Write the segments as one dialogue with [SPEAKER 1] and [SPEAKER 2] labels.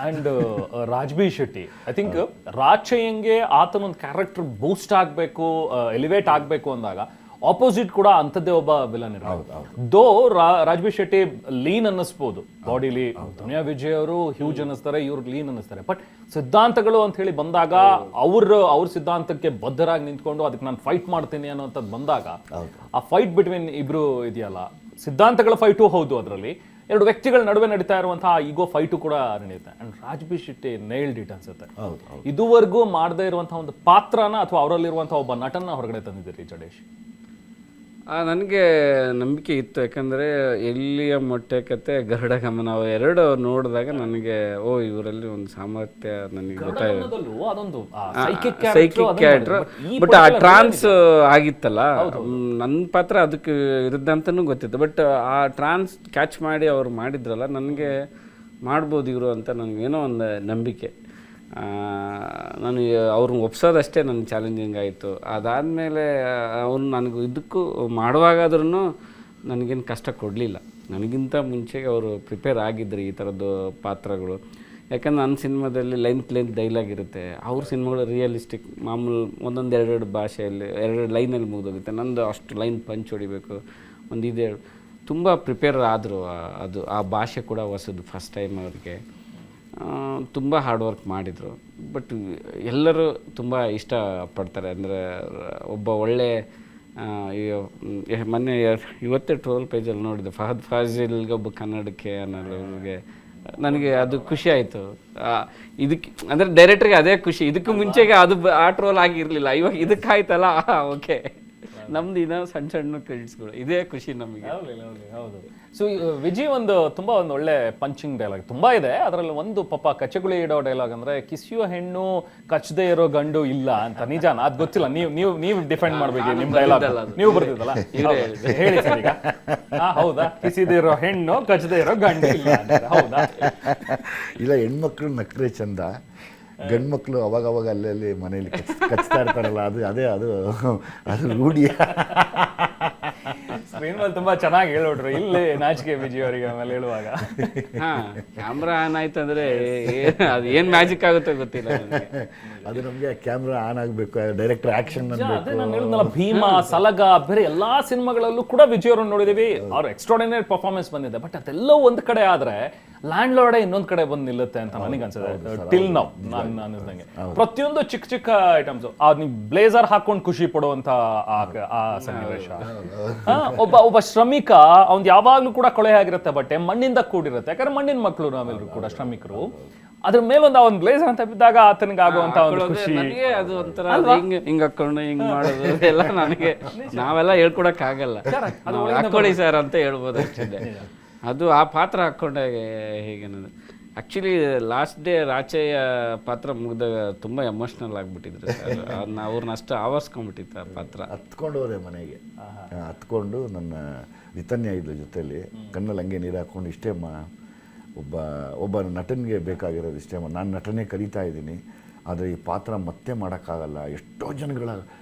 [SPEAKER 1] And Raj B Shetty I think ರಾಚಯ್ಯಂಗೆ ಆತನೊಂದು character boost ಆಗಬೇಕು, ಎಲಿವೇಟ್ ಆಗಬೇಕು ಅಂದಾಗ ಆಪೋಸಿಟ್ ಕೂಡ ಅಂಥದ್ದೇ ಒಬ್ಬ ವಿಲನ್ ಇರ್ಬೋದು. ದೋ ರಾಜ್ಬಿ ಶೆಟ್ಟಿ ಲೀನ್ ಅನ್ನಿಸ್ಬೋದು ಬಾಡಿಲಿ, ದುನಿಯಾ ವಿಜಯ್ ಅವರು ಹ್ಯೂಜ್ ಅನ್ನಿಸ್ತಾರೆ, ಇವ್ರು ಲೀನ್ ಅನ್ನಿಸ್ತಾರೆ. ಬಟ್ ಸಿದ್ಧಾಂತಗಳು ಅಂತ ಹೇಳಿ ಬಂದಾಗ ಅವ್ರ ಸಿದ್ಧಾಂತಕ್ಕೆ ಬದ್ಧರಾಗಿ ನಿಂತ್ಕೊಂಡು ಅದಕ್ಕೆ ನಾನು ಫೈಟ್ ಮಾಡ್ತೀನಿ ಅನ್ನೋಂಥದ್ದು ಬಂದಾಗ ಆ ಫೈಟ್ ಬಿಟ್ವೀನ್ ಇಬ್ರು ಇದೆಯಲ್ಲ, ಸಿದ್ಧಾಂತಗಳ ಫೈಟು ಹೌದು, ಅದರಲ್ಲಿ ಎರಡು ವ್ಯಕ್ತಿಗಳ ನಡುವೆ ನಡೀತಾ ಇರುವಂತಹ ಈಗೋ ಫೈಟು ಕೂಡ ನಡೆಯುತ್ತೆ. ಅಂಡ್ ರಾಜ್ಬಿ ಶೆಟ್ಟಿ ನೈಲ್ಡ್ ಇಟ್ ಅನ್ಸುತ್ತೆ. ಇದುವರೆಗೂ ಮಾಡದೇ ಇರುವಂತಹ ಒಂದು ಪಾತ್ರನ ಅಥವಾ ಅವರಲ್ಲಿರುವಂತಹ ಒಬ್ಬ ನಟನ ಹೊರಗಡೆ ತಂದಿದ್ದೀರಿ ಜಡೇಶ್.
[SPEAKER 2] ನನಗೆ ನಂಬಿಕೆ ಇತ್ತು, ಯಾಕಂದರೆ ಎಲ್ಲಿಯ ಮೊಟ್ಟೆ ಕತೆ ಗರುಡ ಗಮನ ಅವು ಎರಡು ನೋಡಿದಾಗ ನನಗೆ ಇವರಲ್ಲಿ ಒಂದು ಸಾಮರ್ಥ್ಯ ನನಗೆ ಗೊತ್ತಾಯಿತು. ಸೈಕಿಕ್ ಕ್ಯಾರೆಕ್ಟರ್, ಬಟ್ ಆ ಟ್ರಾನ್ಸ್ ಆಗಿತ್ತಲ್ಲ, ನನ್ನ ಪಾತ್ರ ಅದಕ್ಕೆ ವಿರುದ್ಧ ಅಂತಲೂ ಗೊತ್ತಿತ್ತು. ಬಟ್ ಆ ಟ್ರಾನ್ಸ್ ಕ್ಯಾಚ್ ಮಾಡಿ ಅವ್ರು ಮಾಡಿದ್ರಲ್ಲ, ನನಗೆ ಮಾಡ್ಬೋದು ಇವರು ಅಂತ ನನಗೇನೋ ಒಂದು ನಂಬಿಕೆ. ನಾನು ಅವ್ರನ್ನ ಒಪ್ಸೋದಷ್ಟೇ ನನ್ನ ಚಾಲೆಂಜಿಂಗ್ ಆಯಿತು. ಅದಾದಮೇಲೆ ಅವ್ರು ನನಗೆ ಇದಕ್ಕೂ ಮಾಡುವಾಗಾದ್ರೂ ನನಗೇನು ಕಷ್ಟ ಕೊಡಲಿಲ್ಲ. ನನಗಿಂತ ಮುಂಚೆಗೆ ಅವರು ಪ್ರಿಪೇರ್ ಆಗಿದ್ದರು ಈ ಥರದ್ದು ಪಾತ್ರಗಳು. ಯಾಕಂದ್ರೆ ನನ್ನ ಸಿನಿಮಾದಲ್ಲಿ ಲೆಂತ್ ಡೈಲಾಗ್ ಇರುತ್ತೆ, ಅವ್ರ ಸಿನಿಮಾಗಳು ರಿಯಲಿಸ್ಟಿಕ್, ಮಾಮೂಲು ಒಂದೊಂದು ಎರಡೆರಡು ಭಾಷೆಯಲ್ಲಿ ಎರಡೆರಡು ಲೈನಲ್ಲಿ ಮುಗಿದೋಗುತ್ತೆ. ನಂದು ಅಷ್ಟು ಲೈನ್ ಪಂಚ್ ಹೊಡಿಬೇಕು, ಒಂದು ಇದೆ. ತುಂಬ ಪ್ರಿಪೇರ್ ಆದರು. ಅದು ಆ ಭಾಷೆ ಕೂಡ ಹೊಸದು, ಫಸ್ಟ್ ಟೈಮ್ ಅವ್ರಿಗೆ. ತುಂಬ ಹಾರ್ಡ್ ವರ್ಕ್ ಮಾಡಿದರು. ಬಟ್ ಎಲ್ಲರೂ ತುಂಬ ಇಷ್ಟಪಡ್ತಾರೆ. ಅಂದರೆ ಒಬ್ಬ ಒಳ್ಳೆ ಮೊನ್ನೆ ಇವತ್ತೇ ಟ್ರೋಲ್ ಪೇಜಲ್ಲಿ ನೋಡಿದೆ, ಫಹದ್ ಫಾಜಿಲ್ಗೆ ಒಬ್ಬ ಕನ್ನಡಕ್ಕೆ ಅನ್ನೋರಿಗೆ ನನಗೆ ಅದು ಖುಷಿ ಆಯಿತು. ಇದಕ್ಕೆ ಅಂದರೆ ಡೈರೆಕ್ಟ್ರಿಗೆ ಅದೇ ಖುಷಿ. ಇದಕ್ಕೂ ಮುಂಚೆಗೆ ಅದು ಆ ಟ್ರೋಲ್ ಆಗಿರಲಿಲ್ಲ, ಇವಾಗ ಇದಕ್ಕಾಯ್ತಲ್ಲ, ಓಕೆ ನಮ್ದು ಇನ್ನೂ ಸಣ್ಣ ಕ್ರೆಡಿಟ್ಸ್ಗಳು, ಇದೇ ಖುಷಿ ನಮಗೆ.
[SPEAKER 1] ಹೌದು. ಸೊ ವಿಜಯ್ ತುಂಬಾ ಒಂದು ಒಳ್ಳೆ ಪಂಚಿಂಗ್ ಡೈಲಾಗ್ ತುಂಬಾ ಇದೆ. ಅದರಲ್ಲಿ ಒಂದು ಪಾಪ ಕಚ್ಚಗುಳಿ ಇಡೋ ಡೈಲಾಗ್ ಅಂದ್ರೆ, ಕಿಸಿಯೋ ಹೆಣ್ಣು ಕಚ್ಚದೇ ಇರೋ ಗಂಡು ಇಲ್ಲ ಅಂತ. ನಿಜಾನ? ಅದ್ ಗೊತ್ತಿಲ್ಲ, ನೀವು ಡಿಫೆಂಡ್ ಮಾಡ್ಬೇಕು ನಿಮ್ ಡೈಲಾಗ್. ನೀವು ಬರ್ತಿದ್ದಲ್ಲ, ಹೇಳಿ ಸರ್ ಈಗ. ಹೌದಾ? ಕಿಸಿದಿರೋ ಹೆಣ್ಣು ಕಚ್ಚದೇ ಇರೋ ಗಂಡು ಇಲ್ಲ, ಹೌದಾ?
[SPEAKER 3] ಇಲ್ಲ, ಹೆಣ್ಮಕ್ಳು ನಕ್ರೆ ಚಂದ, ಗಂಡು ಮಕ್ಕಳು ಅವಾಗವಾಗ ಅಲ್ಲಲ್ಲಿ ಮನೇಲಿ ಕಚ್ತಾ ಇರ್ತಾರಲ್ಲ, ಅದು ರೂಢಿಯ.
[SPEAKER 1] ಸ್ಕ್ರೀನ್ ಮೇಲೆ ತುಂಬಾ ಚೆನ್ನಾಗಿ ಹೇಳ್ಬಿಟ್ರು, ಇಲ್ಲಿ ನಾಚಿಕೆ ವಿಜಯ್ ಅವರಿಗೆ ಆಮೇಲೆ ಹೇಳುವಾಗ.
[SPEAKER 2] ಕ್ಯಾಮ್ರಾ ಆನ್ ಆಯ್ತು ಅಂದ್ರೆ ಅದು ಏನ್ ಮ್ಯಾಜಿಕ್ ಆಗುತ್ತೋ ಗೊತ್ತಿಲ್ಲ.
[SPEAKER 3] ಅದು ನಮಗೆ ಕ್ಯಾಮ್ರಾ ಆನ್ ಆಗಬೇಕು, ಡೈರೆಕ್ಟರ್ ಆಕ್ಷನ್
[SPEAKER 1] ಅದೇ ನಾನು ಹೇಳಿದ್ನಲ್ಲ, ಭೀಮಾ, ಸಲಗ, ಬೇರೆ ಎಲ್ಲಾ ಸಿನಿಮಾಗಳಲ್ಲೂ ಕೂಡ ವಿಜಯ್ ಅವ್ರನ್ನ ನೋಡಿದೀವಿ. ಅವ್ರ ಎಕ್ಸ್ಟ್ರಾರ್ಡಿನರಿ ಪರ್ಫಾರ್ಮೆನ್ಸ್ ಬಂದಿದೆ. ಬಟ್ ಅದೆಲ್ಲ ಒಂದ್ ಕಡೆ ಆದ್ರೆ ಲ್ಯಾಂಡ್ ಲಾರ್ಡೇ ಇನ್ನೊಂದ್ ಕಡೆ ಬಂದು ನಿಲ್ಲುತ್ತೆ ಅಂತ ನನಗೆ ಅನ್ಸುತ್ತೆ. ಟಿಲ್ ನೌ ನಾನು ಅನ್ನಿಸ್ದಂಗೆ ಪ್ರತಿಯೊಂದು ಚಿಕ್ಕ ಐಟಮ್ಸ್, ನೀವು ಬ್ಲೇಸರ್ ಹಾಕೊಂಡು ಖುಷಿ ಪಡುವಂತ ಆ ಸನ್ನಿವೇಶ. ಒಬ್ಬ ಶ್ರಮಿಕ, ಅವ್ನ್ ಯಾವಾಗ್ಲೂ ಕೂಡ ಕೊಳೆ ಆಗಿರುತ್ತೆ, ಬಟ್ಟೆ ಮಣ್ಣಿಂದ ಕೂಡಿರುತ್ತೆ. ಯಾಕಂದ್ರೆ ಮಣ್ಣಿನ ಮಕ್ಕಳು ನಾವೆಲ್ಲರೂ ಕೂಡ ಶ್ರಮಿಕರು. ಅದ್ರ ಮೇಲೊಂದು ಅವನ್ ಬ್ಲೇಸರ್ ಅಂತ ಬಿದ್ದಾಗ ಆತನಿಗೆ ಆಗುವಂತ ಒಂದು ಖುಷಿ,
[SPEAKER 2] ಅದು ಒಂಥರ ಹಿಂಗ್ ಹಾಕೊಂಡು ಹಿಂಗ್ ಮಾಡೋದು ಎಲ್ಲ ನನಗೆ ನಾವೆಲ್ಲ ಹೇಳ್ಕೊಡಕ್ ಆಗಲ್ಲ. ಹಾಕೊಳ್ಳಿ ಸರ್ ಅಂತ ಹೇಳ್ಬೋದು ಅಷ್ಟೇ. ಅದು ಆ ಪಾತ್ರ ಹಾಕೊಂಡಾಗ ಹೇಗೇನದು ಆ್ಯಕ್ಚುಲಿ ಲಾಸ್ಟ್ ಡೇ ರಾಚಯ್ಯ ಪಾತ್ರ ಮುಗಿದಾಗ ತುಂಬ ಎಮೋಷ್ನಲ್ ಆಗಿಬಿಟ್ಟಿದ್ರು ಸರ್. ಅವ್ರನ್ನ ಅಷ್ಟು ಆವರಿಸ್ಕೊಂಡ್ಬಿಟ್ಟಿತ್ತು ಆ ಪಾತ್ರ.
[SPEAKER 3] ಹತ್ಕೊಂಡವ್ರೆ ಮನೆಗೆ, ಹತ್ಕೊಂಡು ನನ್ನ ನಿತನ್ಯ ಇದ್ದ ಜೊತೆಯಲ್ಲಿ ಕಣ್ಣಲ್ಲಿ ಹಂಗೆ ನೀರು ಹಾಕ್ಕೊಂಡು, ಇಷ್ಟೇಮ್ಮ ಒಬ್ಬ ನಟನಿಗೆ ಬೇಕಾಗಿರೋದು ಇಷ್ಟೇಮ್ಮ, ನಾನು ನಟನೆ ಕಲಿತಾ ಇದ್ದೀನಿ, ಆದರೆ ಈ ಪಾತ್ರ ಮತ್ತೆ ಮಾಡೋಕ್ಕಾಗಲ್ಲ. ಎಷ್ಟೋ ಜನಗಳ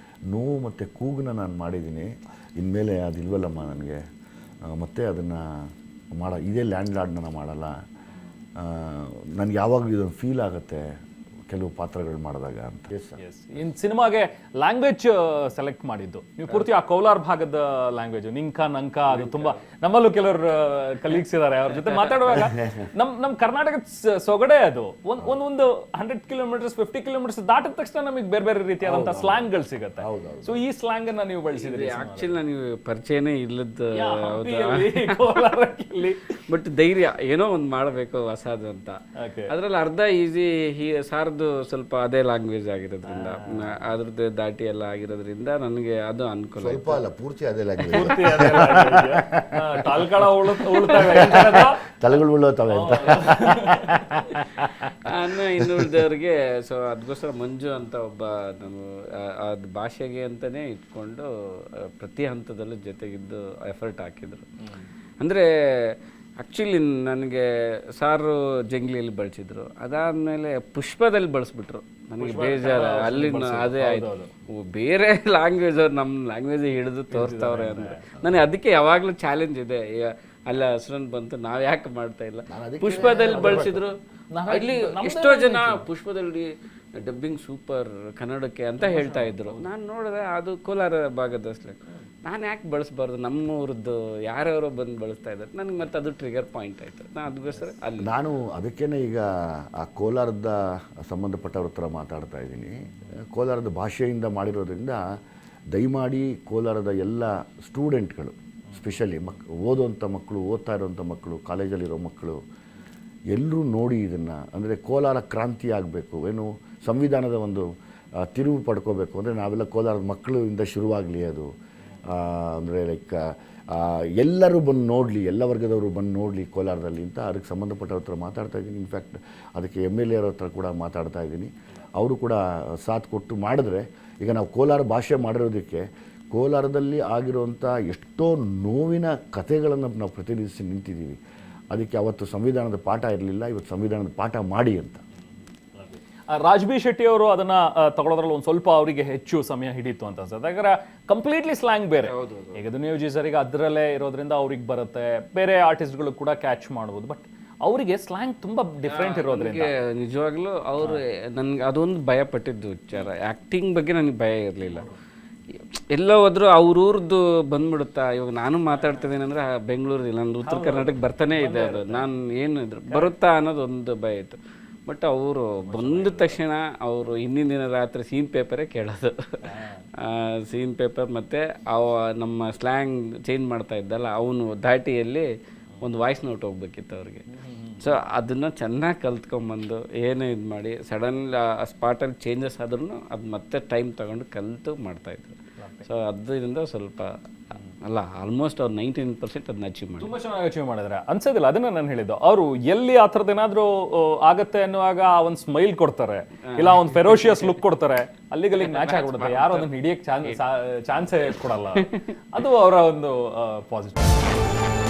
[SPEAKER 3] ನೋವು ಮತ್ತು ಕೂಗನ್ನ ನಾನು ಮಾಡಿದ್ದೀನಿ, ಇನ್ಮೇಲೆ ಅದಿಲ್ವಲ್ಲಮ್ಮ ನನಗೆ, ಮತ್ತೆ ಅದನ್ನು ಇದೇ ಲ್ಯಾಂಡ್ ಲಾರ್ಡ್ನ ಮಾಡಲ್ಲ. ನನಗೆ ಯಾವಾಗ ಇದೊಂದು ಫೀಲ್ ಆಗುತ್ತೆ ಕೆಲವು ಪಾತ್ರಗಳು ಮಾಡಿದಾಗ ಅಂತ.
[SPEAKER 1] ಇನ್ ಸಿನಿಮಾಗೆ ಲ್ಯಾಂಗ್ವೇಜ್ ಸೆಲೆಕ್ಟ್ ಮಾಡಿದ್ದು ನೀವು ಪೂರ್ತಿ ಆ ಕೋಲಾರ ಭಾಗದ ಲ್ಯಾಂಗ್ವೇಜ್, ನಿಂಕ ನಂಕ, ಅದು ತುಂಬಾ ನಮ್ಮಲ್ಲೂ ಕೆಲವರು ಕಲೀಗ್ಸ್ ಇದ್ದಾರೆ, ಅವ್ರ ಜೊತೆ ಮಾತಾಡುವಾಗ ನಮ್ ಕರ್ನಾಟಕದ ಸೊಗಡೆ ಅದು. ಒಂದು 100 ಕಿಲೋಮೀಟರ್ಸ್ 50 ಕಿಲೋಮೀಟರ್ಸ್ ದಾಟಿದ ತಕ್ಷಣ ನಮಗೆ ಬೇರೆ ಬೇರೆ ರೀತಿಯಾದಂತಹ ಸ್ಲ್ಯಾಂಗ್ಗಳು ಸಿಗುತ್ತೆ. ಸೊ ಈ ಸ್ಲ್ಯಾಂಗ್ ಅನ್ನ ನೀವು ಬಳಸಿದ್ರಿ.
[SPEAKER 2] ಆಕ್ಚುಲಿ ನನಗೆ ಪರಿಚಯನೇ ಇಲ್ಲದ ಬಟ್ ಧೈರ್ಯ ಏನೋ ಒಂದು ಮಾಡಬೇಕು ಹೊಸದು ಅಂತ. ಅದ್ರಲ್ಲಿ ಅರ್ಧ ಈಸಿ ಸಾರ್ದು ಸ್ವಲ್ಪ ಅದೇ ಲ್ಯಾಂಗ್ವೇಜ್ ಆಗಿರೋದ್ರಿಂದ, ಅದ್ರದ್ದು ದಾಟಿ ಎಲ್ಲ ಆಗಿರೋದ್ರಿಂದ ನನಗೆ ಅದು ಅನುಕೂಲ.
[SPEAKER 3] ಸ್ವಲ್ಪ ಅಲ್ಲ, ಪೂರ್ತಿ ಅದೇ ಲ್ಯಾಂಗ್ವೇಜ್. ತಲೆಗಳು ಉಳ್ಳೋತವೆ ಅಂತ
[SPEAKER 2] ಇನ್ನುಳಿದವ್ರಿಗೆ. ಸೊ ಅದಕ್ಕೋಸ್ಕರ ಮಂಜು ಅಂತ ಒಬ್ಬ ನಾನು ಅದು ಭಾಷೆಗೆ ಅಂತಲೇ ಇಟ್ಕೊಂಡು ಪ್ರತಿ ಹಂತದಲ್ಲೂ ಜೊತೆಗಿದ್ದು ಎಫರ್ಟ್ ಹಾಕಿದ್ರು. ಅಂದರೆ ಆ್ಯಕ್ಚುಲಿ ನನಗೆ ಸಾರು ಜಂಗ್ಲಿಯಲ್ಲಿ ಬಳಸಿದ್ರು, ಅದಾದಮೇಲೆ ಪುಷ್ಪದಲ್ಲಿ ಬಳಸ್ಬಿಟ್ರು. ನನಗೆ ಬೇಜಾರು ಅಲ್ಲಿನ ಅದೇ ಆಯಿತು. ಬೇರೆ ಲ್ಯಾಂಗ್ವೇಜ್ ಅವ್ರು ನಮ್ಮ ಲ್ಯಾಂಗ್ವೇಜ್ ಹಿಡಿದು ತೋರಿಸ್ತವ್ರೆ ಅಂದರೆ ನನಗೆ ಅದಕ್ಕೆ ಯಾವಾಗಲೂ ಚಾಲೆಂಜ್ ಇದೆ. ಅಲ್ಲ ಹಸ್ರನ್ ಬಂತು, ನಾವು ಯಾಕೆ ಮಾಡ್ತಾ ಇಲ್ಲ. ಪುಷ್ಪದಲ್ಲಿ ಬಳಸಿದ್ರು, ಇಲ್ಲಿ ಎಷ್ಟೋ ಜನ ಪುಷ್ಪದಲ್ಲಿ ಡಬ್ಬಿಂಗ್ ಸೂಪರ್ ಕನ್ನಡಕ್ಕೆ ಅಂತ ಹೇಳ್ತಾ ಇದ್ರು. ನಾನು ನೋಡಿದ್ರೆ ಅದು ಕೋಲಾರ ಭಾಗದ ಸ್ಲ್ಯಾಂಗ್. ನಾನು ಯಾಕೆ ಬಳಸಬಾರ್ದು, ನಮ್ಮೂರದ್ದು ಯಾರ್ಯಾರೋ ಬಂದು ಬಳಸ್ತಾ ಇದ್ದಾರೆ, ನನಗೆ ಮತ್ತೆ ಅದು ಟ್ರಿಗರ್ ಪಾಯಿಂಟ್ ಆಯಿತು. ನಾನು ಅದಕ್ಕೋಸ್ಕರ ಅಲ್ಲಿ
[SPEAKER 3] ನಾನು ಅದಕ್ಕೇನೆ ಈಗ ಆ ಕೋಲಾರದ ಸಂಬಂಧಪಟ್ಟವ್ರ ಹತ್ರ ಮಾತಾಡ್ತಾ ಇದ್ದೀನಿ. ಕೋಲಾರದ ಭಾಷೆಯಿಂದ ಮಾಡಿರೋದ್ರಿಂದ ದಯಮಾಡಿ ಕೋಲಾರದ ಎಲ್ಲ ಸ್ಟೂಡೆಂಟ್ಗಳು, ಸ್ಪೆಷಲಿ ಓದುವಂಥ ಮಕ್ಕಳು, ಓದ್ತಾ ಇರೋವಂಥ ಮಕ್ಕಳು, ಕಾಲೇಜಲ್ಲಿರೋ ಮಕ್ಕಳು ಎಲ್ಲರೂ ನೋಡಿ ಇದನ್ನು. ಅಂದರೆ ಕೋಲಾರ ಕ್ರಾಂತಿ ಆಗಬೇಕು, ಏನು ಸಂವಿಧಾನದ ಒಂದು ತಿರುವು ಪಡ್ಕೋಬೇಕು ಅಂದರೆ ನಾವೆಲ್ಲ ಕೋಲಾರದ ಮಕ್ಕಳಿಂದ ಶುರುವಾಗಲಿ ಅದು. ಅಂದರೆ ಲೈಕ್ ಎಲ್ಲರೂ ಬಂದು ನೋಡಲಿ, ಎಲ್ಲ ವರ್ಗದವರು ಬಂದು ನೋಡಲಿ ಕೋಲಾರದಲ್ಲಿ ಅಂತ ಅದಕ್ಕೆ ಸಂಬಂಧಪಟ್ಟವ್ರ ಹತ್ರ ಮಾತಾಡ್ತಾ ಇದ್ದೀನಿ. ಇನ್ಫ್ಯಾಕ್ಟ್ ಅದಕ್ಕೆ MLA ಅವ್ರ ಹತ್ರ ಕೂಡ ಮಾತಾಡ್ತಾ ಇದ್ದೀನಿ. ಅವರು ಕೂಡ ಸಾಥ್ ಕೊಟ್ಟು ಮಾಡಿದ್ರೆ, ಈಗ ನಾವು ಕೋಲಾರ ಭಾಷೆ ಮಾಡಿರೋದಕ್ಕೆ ಕೋಲಾರದಲ್ಲಿ ಆಗಿರುವಂಥ ಎಷ್ಟೋ ನೋವಿನ ಕಥೆಗಳನ್ನು ನಾವು ಪ್ರತಿನಿಧಿಸಿ ನಿಂತಿದ್ದೀವಿ. ಅದಕ್ಕೆ ಅವತ್ತು ಸಂವಿಧಾನದ ಪಾಠ ಇರಲಿಲ್ಲ, ಇವತ್ತು ಸಂವಿಧಾನದ ಪಾಠ ಮಾಡಿ ಅಂತ.
[SPEAKER 1] ರಾಜ್ ಬಿ ಶೆಟ್ಟಿ ಅವರು ಅದನ್ನ ತಗೊಳ್ಳೋದ್ರಲ್ಲಿ ಒಂದು ಸ್ವಲ್ಪ ಅವರಿಗೆ ಹೆಚ್ಚು ಸಮಯ ಹಿಡಿತು ಅಂತ ಅನ್ಸುತ್ತೆ. ಯಾಕಂದ್ರೆ ಕಂಪ್ಲೀಟ್ಲಿ ಸ್ಲ್ಯಾಂಗ್ ಬೇರೆ. ಈಗ ದುನಿಯೋಜಿ ಸರಿಗೆ ಅದರಲ್ಲೇ ಇರೋದ್ರಿಂದ ಅವ್ರಿಗೆ ಬರುತ್ತೆ, ಬೇರೆ ಆರ್ಟಿಸ್ಟ್ಗಳು ಕೂಡ ಕ್ಯಾಚ್ ಮಾಡ್ಬೋದು. ಬಟ್ ಅವರಿಗೆ ಸ್ಲ್ಯಾಂಗ್ ತುಂಬಾ ಡಿಫ್ರೆಂಟ್ ಇರೋದ್ರಿಂದ
[SPEAKER 2] ನಿಜವಾಗ್ಲೂ ಅವರು ನನ್ಗೆ ಅದೊಂದು ಭಯ ಪಟ್ಟಿದ್ದು ವಿಚಾರ. ಆ್ಯಕ್ಟಿಂಗ್ ಬಗ್ಗೆ ನನಗೆ ಭಯ ಇರಲಿಲ್ಲ. ಎಲ್ಲ ಹೋದ್ರು ಅವ್ರೂರ್ದು ಬಂದ್ಬಿಡುತ್ತಾ. ಇವಾಗ ನಾನು ಮಾತಾಡ್ತಿದ್ದೀನಿ ಅಂದರೆ ಬೆಂಗಳೂರು ನಂದು ಉತ್ತರ ಕರ್ನಾಟಕ ಬರ್ತಾನೆ ಇದೆ, ಅದು ನಾನು ಏನು ಇದ್ರು ಬರುತ್ತಾ ಅನ್ನೋದು ಒಂದು ಭಯ ಇತ್ತು. ಬಟ್ ಅವರು ಬಂದ ತಕ್ಷಣ ಅವರು ಹಿಂದಿನ ದಿನ ರಾತ್ರಿ ಸೀನ್ ಪೇಪರೇ ಕೇಳೋದು. ಸೀನ್ ಪೇಪರ್ ಮತ್ತು ನಮ್ಮ ಸ್ಲ್ಯಾಂಗ್ ಚೇಂಜ್ ಮಾಡ್ತಾ ಇದ್ದಲ್ಲ, ಅವನು ಧಾಟಿಯಲ್ಲಿ ಒಂದು ವಾಯ್ಸ್ ನೋಟ್ ಹೋಗ್ಬೇಕಿತ್ತು ಅವ್ರಿಗೆ. ಸೊ ಅದನ್ನು ಚೆನ್ನಾಗಿ ಕಲ್ತ್ಕೊಂಬಂದು ಏನೇ ಇದು ಮಾಡಿ ಸಡನ್ ಆ ಸ್ಪಾಟಲ್ಲಿ ಚೇಂಜಸ್ ಆದ್ರೂ ಅದು ಮತ್ತೆ ಟೈಮ್ ತೊಗೊಂಡು ಕಲಿತು ಮಾಡ್ತಾಯಿದ್ರು. ಸೊ ಅದರಿಂದ ಸ್ವಲ್ಪ ಅಲ್ಲ ಆಲ್ಮೋಸ್ಟ್ ಅವ್ರು 99% ಅದನ್ನ ಅಚೀವ್ ಮಾಡಿ
[SPEAKER 1] ತುಂಬಾ ಚೆನ್ನಾಗಿ ಅಚೀವ್ ಮಾಡಿದ್ರೆ ಅನ್ಸೋದಿಲ್ಲ. ಅದನ್ನ ನಾನು ಹೇಳಿದ್ದು, ಅವರು ಎಲ್ಲಿ ಆ ಥರದ್ದು ಏನಾದರೂ ಆಗತ್ತೆ ಅನ್ನುವಾಗ ಒಂದು ಸ್ಮೈಲ್ ಕೊಡ್ತಾರೆ, ಇಲ್ಲ ಒಂದು ಫೆರೋಷಿಯಸ್ ಲುಕ್ ಕೊಡ್ತಾರೆ, ಅಲ್ಲಿಗೆ ಮ್ಯಾಚ್ ಆಗ್ಬಿಡುತ್ತೆ. ಯಾರು ಅದನ್ನ ಹಿಡಿಯಕ್ಕೆ ಚಾನ್ಸೇ ಕೊಡಲ್ಲ. ಅದು ಅವರ ಒಂದು ಪಾಸಿಟಿವ್.